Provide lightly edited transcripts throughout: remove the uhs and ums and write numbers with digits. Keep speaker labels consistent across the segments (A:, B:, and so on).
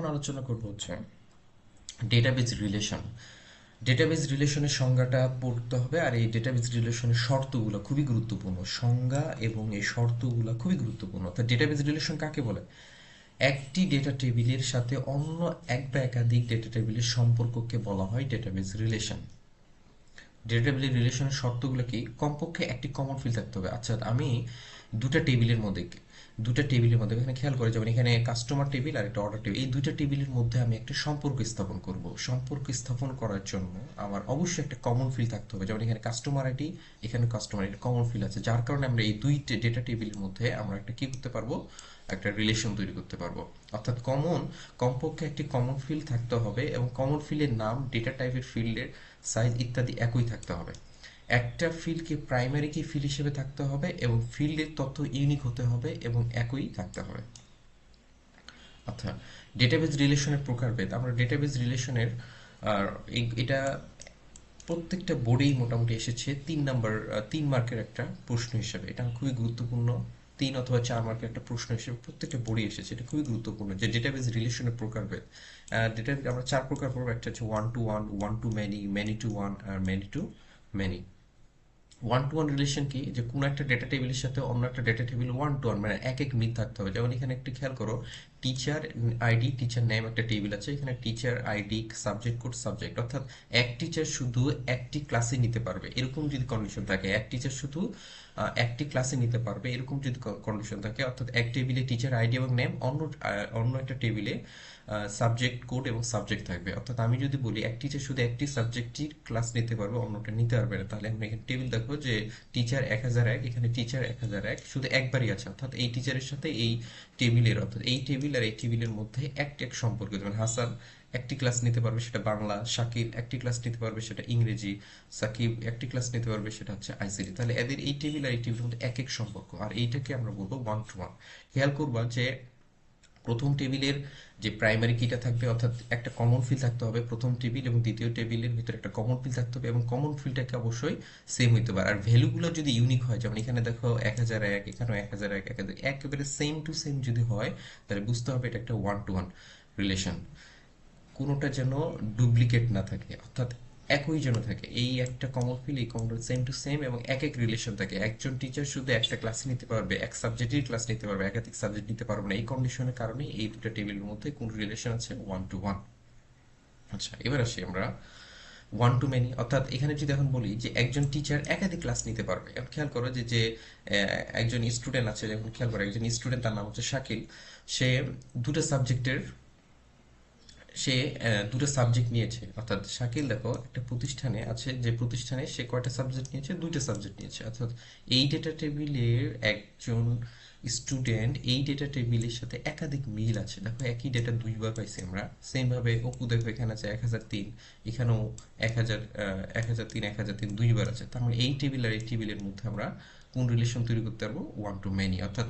A: এখন আলোচনা করব হচ্ছে ডেটাবেজ রিলেশন। ডেটাবেজ রিলেশনের সংজ্ঞাটা পড়তে হবে, আর এই ডেটাবেজ রিলেশনের শর্তগুলো খুবই গুরুত্বপূর্ণ। সংজ্ঞা এবং এই শর্তগুলো খুবই গুরুত্বপূর্ণ। অর্থাৎ ডেটাবেজ রিলেশন কাকে বলে? একটি ডেটা টেবিলের সাথে অন্য এক বা একাধিক ডেটা টেবিলের সম্পর্ককে বলা হয় ডেটাবেজ রিলেশন। ডেটাবেজ রিলেশনের শর্তগুলো কি? কমপক্ষে একটি কমন ফিল্ড থাকতে হবে। আচ্ছা, আমি দুটা টেবিলের মধ্যে এখানে খেয়াল করে, যেমন এখানে কাস্টমার টেবিল আর একটা অর্ডার টেবিল, এই দুইটা টেবিলের মধ্যে আমি একটা সম্পর্ক স্থাপন করব। সম্পর্ক স্থাপন করার জন্য আমার অবশ্যই একটা কমন ফিল্ড থাকতে হবে। যেমন এখানে কাস্টমার আইডি, এখানে কাস্টমার আইডি, কমন ফিল্ড আছে, যার কারণে আমরা এই দুই ডেটা টেবিলের মধ্যে আমরা একটা কি করতে পারবো, একটা রিলেশন তৈরি করতে পারবো। অর্থাৎ কমপক্ষে একটি কমন ফিল্ড থাকতে হবে, এবং কমন ফিল্ডের নাম, ডেটা টাইপের ফিল্ডের সাইজ ইত্যাদি একই থাকতে হবে। একটা ফিল্ডকে প্রাইমারি কি ফিল্ড হিসেবে থাকতে হবে, এবং ফিল্ডের তথ্য ইউনিক হতে হবে এবং একই থাকতে হবে। আচ্ছা, ডেটাবেজ রিলেশনের প্রকারভেদ। আমরা ডেটাবেজ রিলেশনের আর এটা প্রত্যেকটা বোর্ডেই মোটামুটি এসেছে 3 মার্কের একটা প্রশ্ন হিসেবে। এটা খুবই গুরুত্বপূর্ণ। 3 অথবা 4 মার্কের একটা প্রশ্ন হিসেবে প্রত্যেকটা বোর্ডে এসেছে। এটা খুবই গুরুত্বপূর্ণ যে ডেটাবেজ রিলেশনের প্রকারভেদ। ডেটাবেজ আমরা 4 প্রকার পড়বো। একটা হচ্ছে one to one, one to many, many to one, আর many to many. One to one relation কি? যে কোনো একটা ডেটা টেবিলের সাথে অন্য একটা data table one to one, মানে এক এক মিল থাকতে হবে। যেমন এখানে একটু খেয়াল করো, টিচার আইডি, টিচার নেম একটা টেবিল আছে, এখানে teacher ID, subject code, subject. অর্থাৎ এক টিচার শুধু একটি ক্লাসে নিতে পারবে, এরকম যদি কন্ডিশন থাকে, এক টিচার শুধু একটি ক্লাসে নিতে পারবে, এরকম যদি কন্ডিশন থাকে, অর্থাৎ এক টেবিলে টিচার আইডি এবং নেম, অন্য একটা টেবিলে সাবজেক্ট কোড এবং সাবজেক্ট থাকবে। অর্থাৎ আমি যদি বলি এক টিচার শুধু একটি সাবজেক্টের ক্লাস নিতে পারবে, অন্যটা নিতে পারবে না, তাহলে আমরা এখানে টেবিল দেখো যে টিচার 1001, এখানে টিচার 1001 শুধু একবারই আছে। অর্থাৎ এই টিচারের সাথে এই টেবিলের, অর্থাৎ এই টেবিল আর এই টেবিলের মধ্যে এক সম্পর্ক। যেমন হাসান একটি ক্লাস নিতে পারবে, সেটা বাংলা; শাকিল একটি ক্লাস নিতে পারবে, সেটা ইংরেজি; সাকিব একটি ক্লাস নিতে পারবে, সেটা হচ্ছে আইসিটি। তাহলে এদের এই টেবিল আর এই টেবিলের মধ্যে এক সম্পর্ক, আর এইটাকে আমরা বলবো ওয়ান টু ওয়ান। খেয়াল করবা যে প্রথম টেবিলের যে প্রাইমারি কিটা থাকবে, অর্থাৎ একটা কমন ফিল্ড থাকতে হবে প্রথম টেবিল এবং দ্বিতীয় টেবিলের ভিতরে একটা কমন ফিল্ড থাকতে হবে, এবং কমন ফিল্ডটাকে অবশ্যই সেম হইতে পারে। আর ভ্যালুগুলো যদি ইউনিক হয়, যেমন এখানে দেখো 1001, এখানেও 1001, একেবারে সেম টু সেম যদি হয়, তাহলে বুঝতে হবে এটা একটা ওয়ান টু ওয়ান রিলেশন। কোনোটা যেন ডুপ্লিকেট না থাকে, অর্থাৎ একই যেন থাকে। এই একটা কমন ফিল, এই কমন সেম টু সেম, এবং এক রিলেশন থাকে। একজন টিচার শুধু একটা ক্লাস নিতে পারবে, এক সাবজেক্টের ক্লাস নিতে পারবে, একাধিক সাবজেক্ট নিতে পারবে না। এই কন্ডিশনের কারণে এই দুটো টেবিলের মধ্যে কোন রিলেশন আছে? One to one. আচ্ছা, এবার আসি আমরা ওয়ান টু মেনি। অর্থাৎ এখানে যদি এখন বলি যে একজন টিচার একাধিক ক্লাস নিতে পারবে, এখন খেয়াল করো যে যে একজন স্টুডেন্ট আছে, যখন খেয়াল করো একজন স্টুডেন্ট, তার নাম হচ্ছে শাকিল। সে দুটো সাবজেক্টের সে দুটো সাবজেক্ট নিয়েছে। অর্থাৎ শাকিল দেখো একটা প্রতিষ্ঠানে আছে, যে প্রতিষ্ঠানে সে কয়টা সাবজেক্ট নিয়েছে? দুইটা সাবজেক্ট নিয়েছে। অর্থাৎ এই ডেটা টেবিলের একজন স্টুডেন্ট এই ডেটা টেবিলের সাথে একাধিক মিল আছে। দেখো একই ডেটা দুইবার পাইছি আমরা। সেম ভাবে অপু দেখো এখানে আছে 1003, এখানেও 1003, 1003 দুইবার আছে। তার মানে এই টেবিল আর এই টেবিলের মধ্যে আমরা কোন রিলেশন তৈরি করতে পারবো? One to many. অর্থাৎ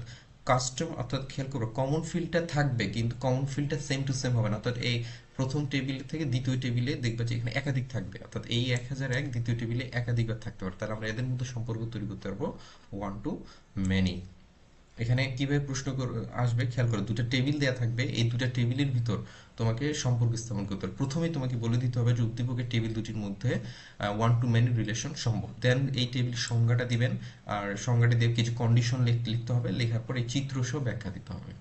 A: খেয়াল করো, কমন ফিল্ডটা থাকবে কিন্তু কমন ফিল্ডটা সেম টু সেম হবে না। অর্থাৎ এই প্রথম টেবিল থেকে দ্বিতীয় টেবিলে দেখবে যে এখানে একাধিক থাকবে, অর্থাৎ এই 1001 দ্বিতীয় টেবিলে একাধিকবার থাকতে পারে। তাহলে আমরা এদের মধ্যে সম্পর্ক তৈরি করতে পারবো ওয়ান টু মেনি। এখানে কিভাবে প্রশ্ন আসবে খেয়াল করো, দুটো টেবিল দেয়া থাকবে, এই দুটো টেবিলের ভিতর তোমাকে সম্পর্ক স্থাপন করতে হবে। প্রথমেই তোমাকে বলে দিতে হবে যে উদ্দীপকের টেবিল দুটির মধ্যে ওয়ান টু মেনি রিলেশন সম্ভব। দেন এই টেবিল সংজ্ঞাটা দিবেন, আর সংজ্ঞাটা দিয়ে কিছু কন্ডিশন লিখতে হবে, লেখার পর এই চিত্র সহ ব্যাখ্যা দিতে হবে।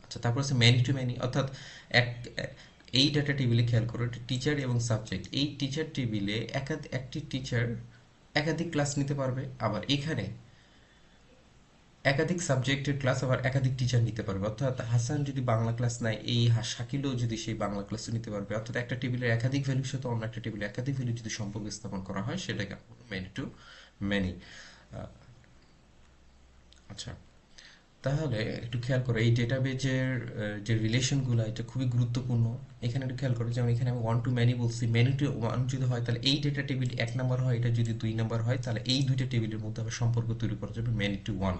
A: আচ্ছা, তারপর হচ্ছে মেনি টু মেনি। অর্থাৎ এক এই ডাটা টেবিলে খেয়াল করো, টিচার এবং সাবজেক্ট, এই টিচার টেবিলে একটি টিচার একাধিক ক্লাস নিতে পারবে, আবার এখানে একাধিক সাবজেক্টের ক্লাস আবার একাধিক টিচার নিতে পারবে। অর্থাৎ হাসান যদি বাংলা ক্লাস নেয়, এই শাকিলও যদি সেই বাংলা ক্লাসও নিতে পারবে। অর্থাৎ একটা টেবিলের একাধিক ভ্যালুর সাথে অন্য একটা টেবিলে একাধিক ভ্যালু যদি সম্পর্ক স্থাপন করা হয়, সেটাকে মেনি টু মেনি। আচ্ছা, তাহলে একটু খেয়াল করো এই ডেটাবেজের যে রিলেশনগুলো, এটা খুবই গুরুত্বপূর্ণ। এখানে একটু খেয়াল করো, যেমন এখানে আমি ওয়ান টু মেনি বলছি, মেনি টু ওয়ান যদি হয় তাহলে এই ডেটা টেবিল 1 নম্বর হয়, এটা যদি 2 নম্বর হয় তাহলে এই দুইটা টেবিলের মধ্যে আবার সম্পর্ক তৈরি করা যাবে মেনি টু ওয়ান।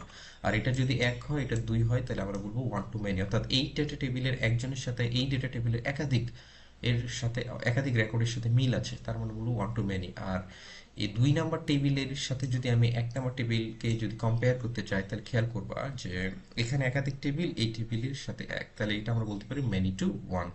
A: আর এটা যদি 1 হয়, এটা 2 হয়, তাহলে আমরা বলবো ওয়ান টু মেনি। অর্থাৎ এই ডেটা টেবিলের একজনের সাথে এই ডেটা টেবিলের একাধিক রেকর্ডের সাথে মিল আছে, তার মানে বলবো ওয়ান টু মেনি। আর এই 2 নাম্বার টেবিলের সাথে যদি আমি 1 নাম্বার টেবিলকে যদি কম্পেয়ার করতে চাই, তাহলে খেয়াল করবা যে এখানে একাধিক টেবিল, এই টেবিলের সাথে এক, তাহলে এটা আমরা বলতে পারি মেনি টু ওয়ান।